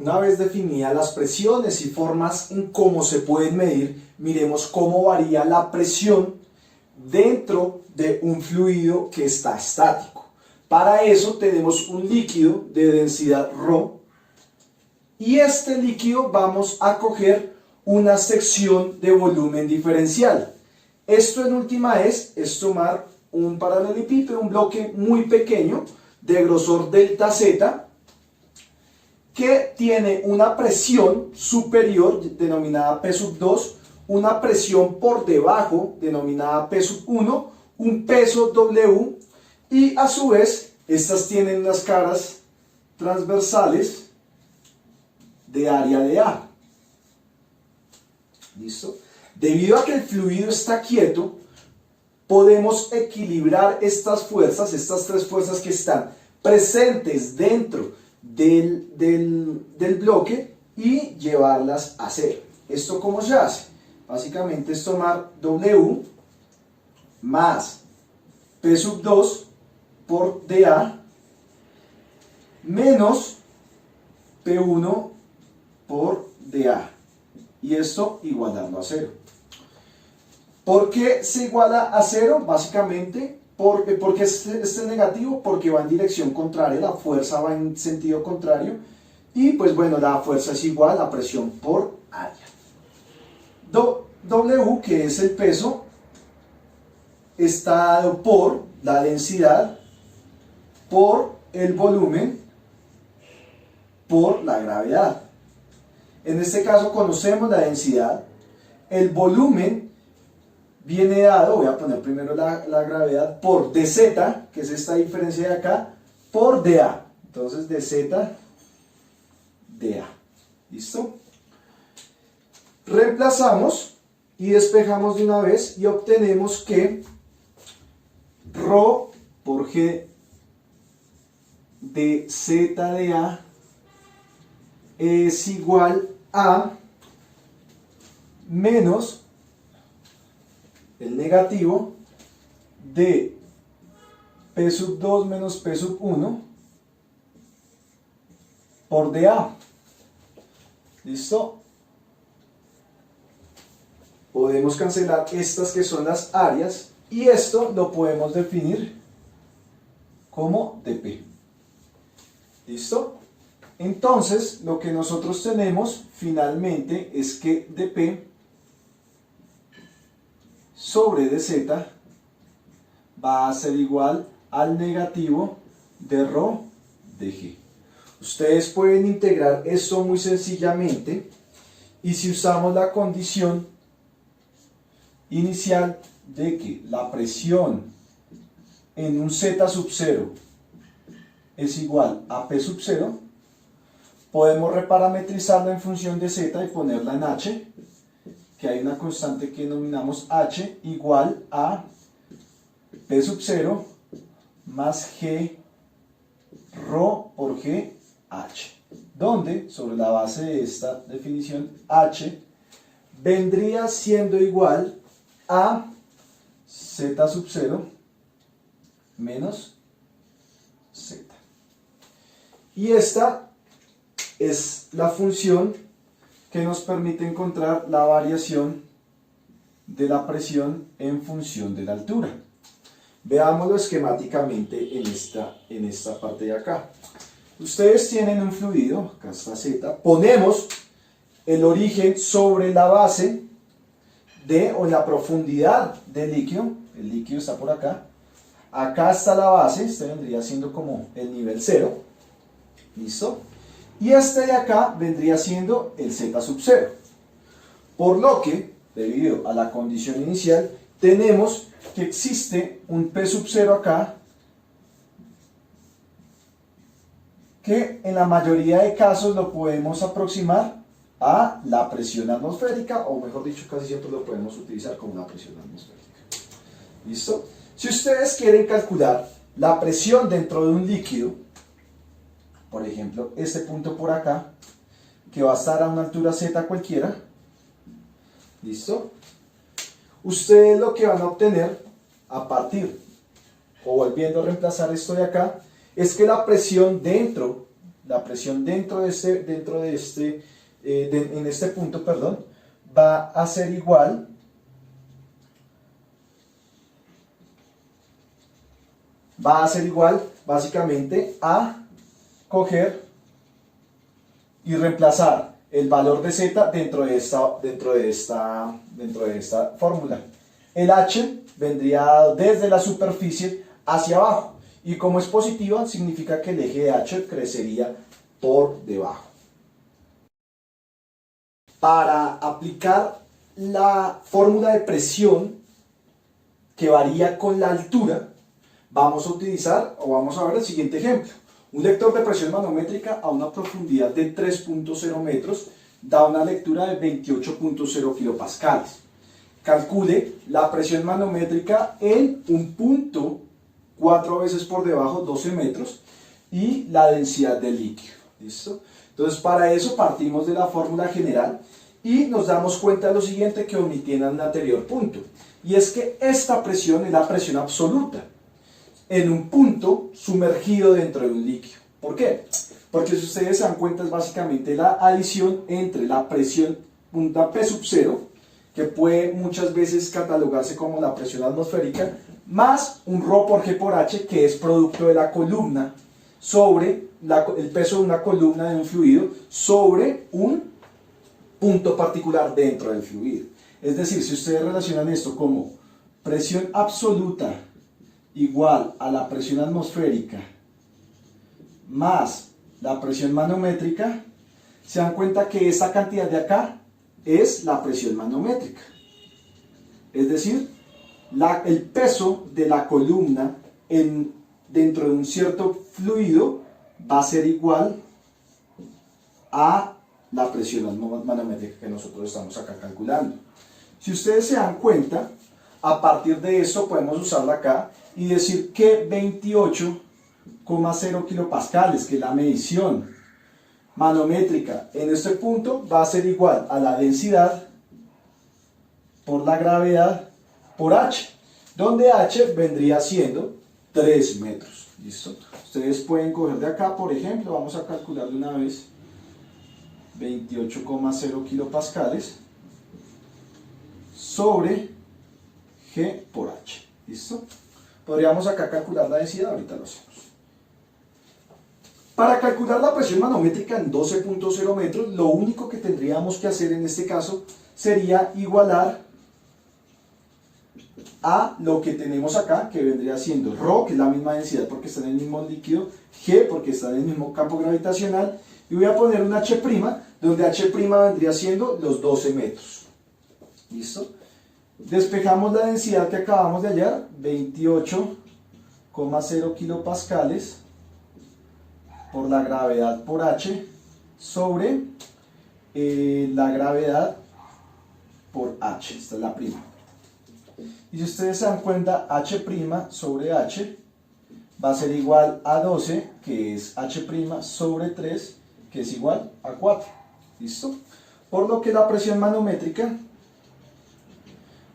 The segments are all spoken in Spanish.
Una vez definidas las presiones y formas en cómo se pueden medir, miremos cómo varía la presión dentro de un fluido que está estático. Para eso tenemos un líquido de densidad ρ y este líquido vamos a coger una sección de volumen diferencial. Esto en última es tomar un paralelepípedo, un bloque muy pequeño de grosor delta Z que tiene una presión superior denominada P2, una presión por debajo denominada P1, un peso W y a su vez estas tienen unas caras transversales de área de A. ¿Listo? Debido a que el fluido está quieto, podemos equilibrar estas fuerzas, estas tres fuerzas que están presentes dentro del bloque y llevarlas a cero. ¿Esto cómo se hace? Básicamente es tomar W más P2 por dA menos P1 por dA y esto igualarlo a cero. ¿Por qué se iguala a cero? Básicamente, porque este es negativo, porque va en dirección contraria, la fuerza va en sentido contrario y pues bueno, la fuerza es igual a presión por área. W, que es el peso, está dado por la densidad, por el volumen, por la gravedad. En este caso conocemos la densidad, el volumen viene dado, voy a poner primero la gravedad, por dz, que es esta diferencia de acá, por dA. Entonces dz, dA. ¿Listo? Reemplazamos y despejamos de una vez y obtenemos que ρ por g de z de A es igual a menos el negativo de P2 menos P1 por dA. ¿Listo? Podemos cancelar estas que son las áreas y esto lo podemos definir como dP. ¿Listo? Entonces, lo que nosotros tenemos finalmente es que dP sobre dz va a ser igual al negativo de ρ de g. Ustedes pueden integrar esto muy sencillamente y si usamos la condición inicial de que la presión en un Z sub 0 es igual a P sub 0, podemos reparametrizarla en función de Z y ponerla en H, que hay una constante que denominamos H igual a P sub 0 más G ρ por G H, donde sobre la base de esta definición H vendría siendo igual a Z sub 0 menos Z. Y esta es la función que nos permite encontrar la variación de la presión en función de la altura. Veámoslo esquemáticamente en esta parte de acá. Ustedes tienen un fluido, acá está Z, ponemos el origen sobre la base o en la profundidad del líquido, el líquido está por acá, acá está la base, este vendría siendo como el nivel 0, ¿listo? Y este de acá vendría siendo el Z sub 0, por lo que, debido a la condición inicial, tenemos que existe un P sub 0 acá, que en la mayoría de casos lo podemos aproximar a la presión atmosférica, o mejor dicho, casi siempre lo podemos utilizar como una presión atmosférica. ¿Listo? Si ustedes quieren calcular la presión dentro de un líquido, por ejemplo, este punto por acá, que va a estar a una altura Z cualquiera, ¿listo? Ustedes lo que van a obtener a partir, o volviendo a reemplazar esto de acá, es que la presión dentro dentro de en este punto, perdón, va a ser igual básicamente a coger y reemplazar el valor de z dentro de esta fórmula. El h vendría desde la superficie hacia abajo, y como es positiva significa que el eje de h crecería por debajo. Para aplicar la fórmula de presión que varía con la altura, vamos a ver el siguiente ejemplo. Un lector de presión manométrica a una profundidad de 3.0 metros da una lectura de 28.0 kilopascales. Calcule la presión manométrica en un punto 4 veces por debajo, 12 metros, y la densidad del líquido. ¿Listo? Entonces, para eso partimos de la fórmula general y nos damos cuenta de lo siguiente que omití en el anterior punto. Y es que esta presión es la presión absoluta en un punto sumergido dentro de un líquido. ¿Por qué? Porque si ustedes se dan cuenta es básicamente la adición entre la presión punta P sub 0, que puede muchas veces catalogarse como la presión atmosférica, más un ρ por G por H, que es producto de la columna sobre el peso de una columna de un fluido sobre un punto particular dentro del fluido. Es decir, si ustedes relacionan esto como presión absoluta igual a la presión atmosférica más la presión manométrica, se dan cuenta que esta cantidad de acá es la presión manométrica. Es decir, el peso de la columna dentro de un cierto fluido va a ser igual a la presión manométrica que nosotros estamos acá calculando. Si ustedes se dan cuenta, a partir de esto podemos usarla acá y decir que 28,0 kilopascales, que es la medición manométrica en este punto, va a ser igual a la densidad por la gravedad por h, donde h vendría siendo 3 metros. ¿Listo? Ustedes pueden coger de acá, por ejemplo, vamos a calcular de una vez 28,0 kilopascales sobre G por H. ¿Listo? Podríamos acá calcular la densidad, ahorita lo hacemos. Para calcular la presión manométrica en 12.0 metros, lo único que tendríamos que hacer en este caso sería igualar a lo que tenemos acá, que vendría siendo ρ, que es la misma densidad porque está en el mismo líquido, G porque está en el mismo campo gravitacional, y voy a poner un H', donde H' vendría siendo los 12 metros. ¿Listo? Despejamos la densidad que acabamos de hallar, 28,0 kilopascales por la gravedad por H sobre la gravedad por H, esta es la prima. Y si ustedes se dan cuenta, H' sobre H va a ser igual a 12, que es H' sobre 3, que es igual a 4. ¿Listo? Por lo que la presión manométrica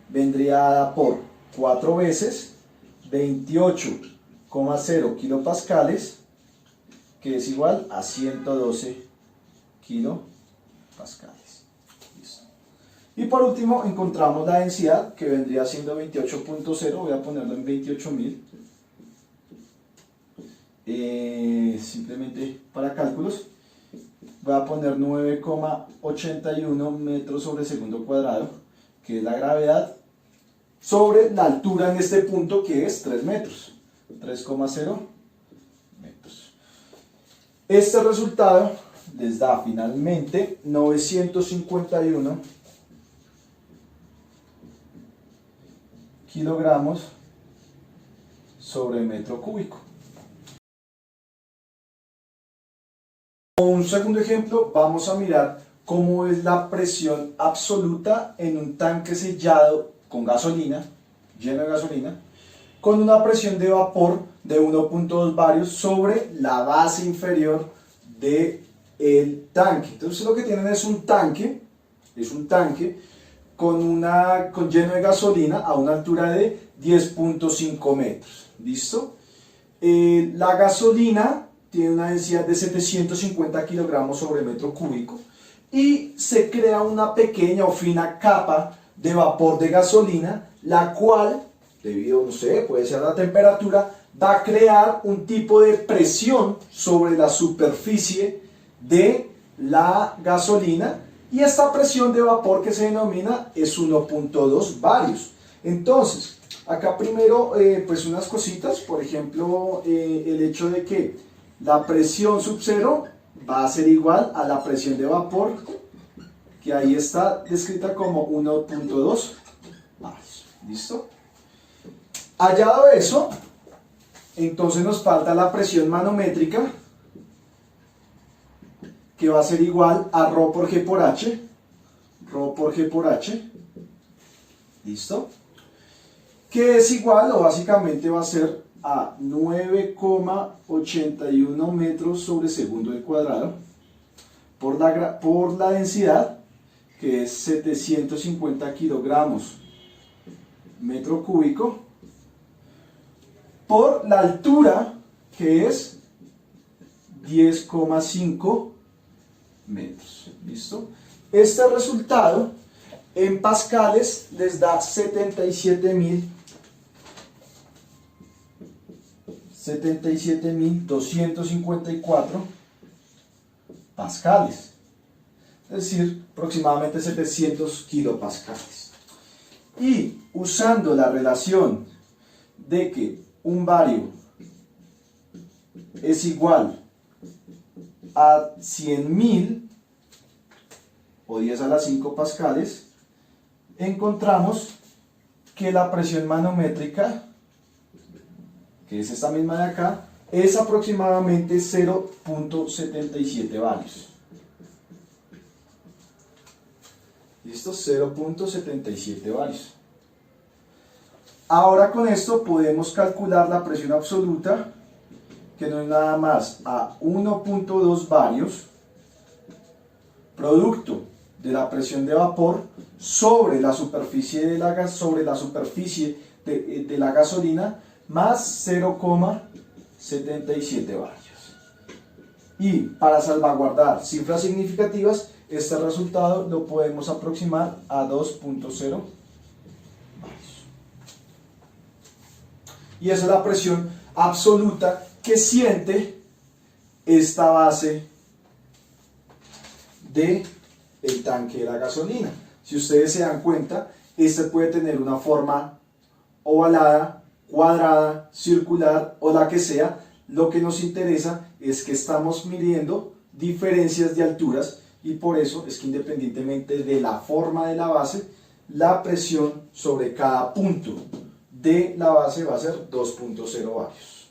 vendría dada por 4 veces 28,0 kilopascales, que es igual a 112 kilopascales. Y por último encontramos la densidad, que vendría siendo 28.0, voy a ponerlo en 28.000, simplemente para cálculos, voy a poner 9,81 metros sobre segundo cuadrado, que es la gravedad, sobre la altura en este punto, que es 3 metros, 3,0 metros. Este resultado les da finalmente 951 kilogramos sobre metro cúbico. Como un segundo ejemplo, vamos a mirar cómo es la presión absoluta en un tanque sellado con gasolina, lleno de gasolina, con una presión de vapor de 1.2 barios sobre la base inferior del tanque. Entonces lo que tienen es un tanque con lleno de gasolina a una altura de 10.5 metros. ¿Listo? La gasolina tiene una densidad de 750 kilogramos sobre metro cúbico y se crea una pequeña o fina capa de vapor de gasolina, la cual, debido, no sé, puede ser la temperatura, va a crear un tipo de presión sobre la superficie de la gasolina, y esta presión de vapor que se denomina es 1.2 barios. Entonces, acá primero pues unas cositas, por ejemplo, el hecho de que la presión sub cero va a ser igual a la presión de vapor, que ahí está descrita como 1.2 barios. ¿Listo? Hallado eso, entonces nos falta la presión manométrica, que va a ser igual a ρ por G por H, ρ por G por H, ¿listo? Que es igual, o básicamente va a ser a 9,81 metros sobre segundo al cuadrado, por la densidad, que es 750 kilogramos metro cúbico, por la altura, que es 10,5 metros. ¿Listo? Este resultado en pascales les da 77.254 pascales, es decir, aproximadamente 700 kilopascales. Y usando la relación de que un bario es igual a 100.000 o 10 a la 5 pascales, encontramos que la presión manométrica, que es esta misma de acá, es aproximadamente 0.77 barios. ¿Listo? 0.77 barios. Ahora con esto podemos calcular la presión absoluta, que no es nada más a 1.2 barios, producto de la presión de vapor sobre la superficie de la gasolina, más 0,77 barios. Y para salvaguardar cifras significativas, este resultado lo podemos aproximar a 2.0 barios. Y esa es la presión absoluta que siente esta base del tanque de la gasolina. Si ustedes se dan cuenta, este puede tener una forma ovalada, cuadrada, circular o la que sea. Lo que nos interesa es que estamos midiendo diferencias de alturas, y por eso es que independientemente de la forma de la base, la presión sobre cada punto de la base va a ser 2.0 barios.